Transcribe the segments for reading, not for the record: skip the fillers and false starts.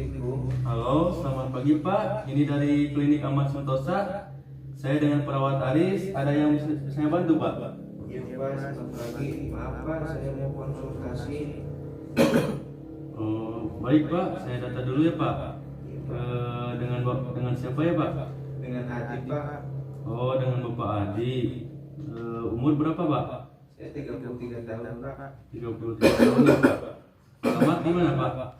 Assalamualaikum. Halo, selamat pagi Pak. Ini dari Klinik Ahmad Santosa. Saya dengan perawat Aris. Ada yang bisa saya bantu Pak? Iya Pak, selamat pagi. Maaf Pak, saya mau konsultasi. Baik Pak, saya data dulu ya Pak. Dengan siapa ya Pak? Dengan Adi Pak. Oh, dengan Bapak Adi. Umur berapa Pak? Saya 33 tahun Pak. 33 tahun ya Pak. Alamat di mana Pak?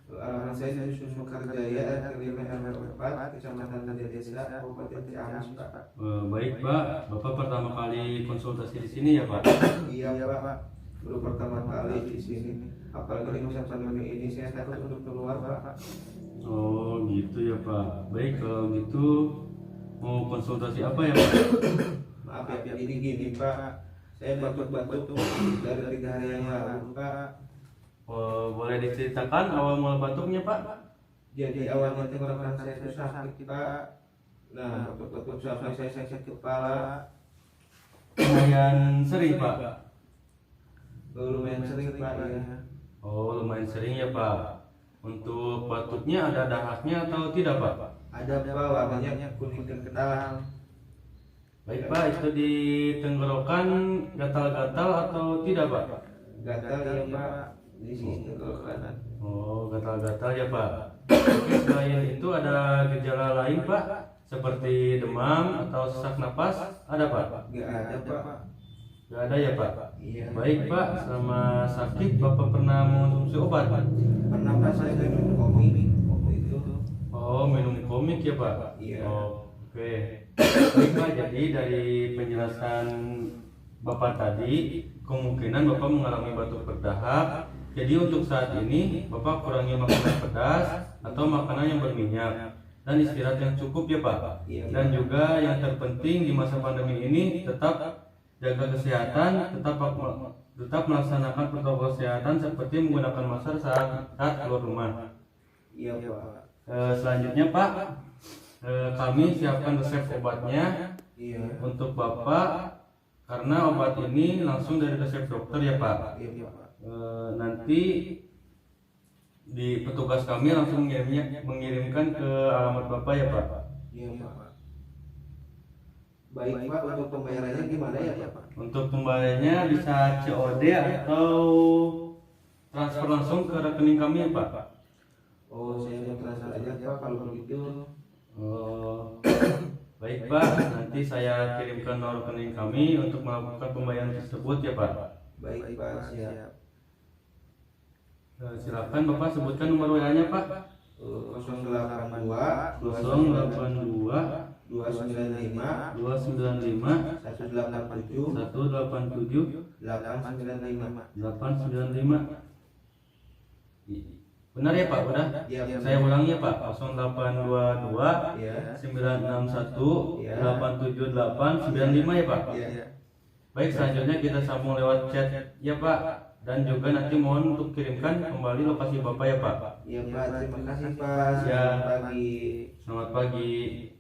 Alamat saya di Susu Karjaya, RW 4, Kecamatan Desa, Kabupaten Ciamis Pak. Baik Pak, Bapak pertama kali konsultasi di sini ya Pak? Iya Pak, baru pertama kali di sini. Apalagi di masa pandemi ini saya takut untuk keluar Pak. Oh gitu ya Pak. Baik, kalau gitu mau konsultasi apa ya Pak? Maaf ya, jadi gini Pak. Saya batuk-batuk dari 3 hari yang lalu Pak. Boleh diceritakan awal mula batuknya Pak? Jadi awalnya tenggorokan saya itu sakit Pak. Nah, batuk-batuk sampai saya sakit kepala. Lumayan sering Pak? Lumayan sering Pak ya. Oh, lumayan sering ya Pak. Untuk batuknya ada dahaknya atau tidak Pak? Ada Pak, warnanya kuning kental. Baik Pak, itu di tenggorokan gatal-gatal atau tidak Pak? Gatal ya Pak, di sini tenggorokan. Oh, gatal-gatal ya Pak. Oke, selain itu ada gejala lain Pak? Seperti demam atau sesak napas? Ada Pak? Gak ada Pak. Gak ada ya Pak? Iya. Baik Pak, selama sakit Bapak pernah mengonsumsi obat? Pernah Pak saya minum kopi waktu itu. Oh, minum komik ya Pak? Iya. Oke. Baik Pak, jadi dari penjelasan Bapak tadi, kemungkinan Bapak mengalami batuk berdahak. Jadi untuk saat ini Bapak kurangi makanan pedas atau makanan yang berminyak dan istirahat yang cukup ya Pak. Iya. Dan juga yang terpenting di masa pandemi ini tetap jaga kesehatan, tetap melaksanakan protokol kesehatan seperti menggunakan masker saat keluar rumah. Iya Pak. Selanjutnya Pak, kami siapkan resep obatnya Iya. untuk Bapak karena obat ini langsung dari resep dokter ya Pak. Iya Pak. Nanti di petugas kami langsung mengirimkan ke alamat Bapak ya Pak. Iya Pak. Baik Pak, untuk pembayarannya gimana ya Pak? Untuk pembayarannya bisa COD atau transfer langsung ke rekening kami ya Pak. Oh, saya mau transfer aja Pak kalau begitu. Baik Pak, nanti saya kirimkan nomor rekening kami untuk melakukan pembayaran tersebut ya Pak. Baik Pak, siap. Silakan Bapak sebutkan nomor WA-nya Pak. 082 082 295 295 187 187 895. 895. Benar ya Pak, udah? Iya. Saya ulangi ya Pak, 0822 Iya. 961 Iya. 878 95 ya Pak. Iya. Baik, selanjutnya kita sambung lewat chat ya Pak. Dan juga nanti mohon untuk kirimkan kembali lokasi Bapak ya Pak. Iya Pak, terima kasih Pak. Ya. Selamat pagi. Selamat pagi.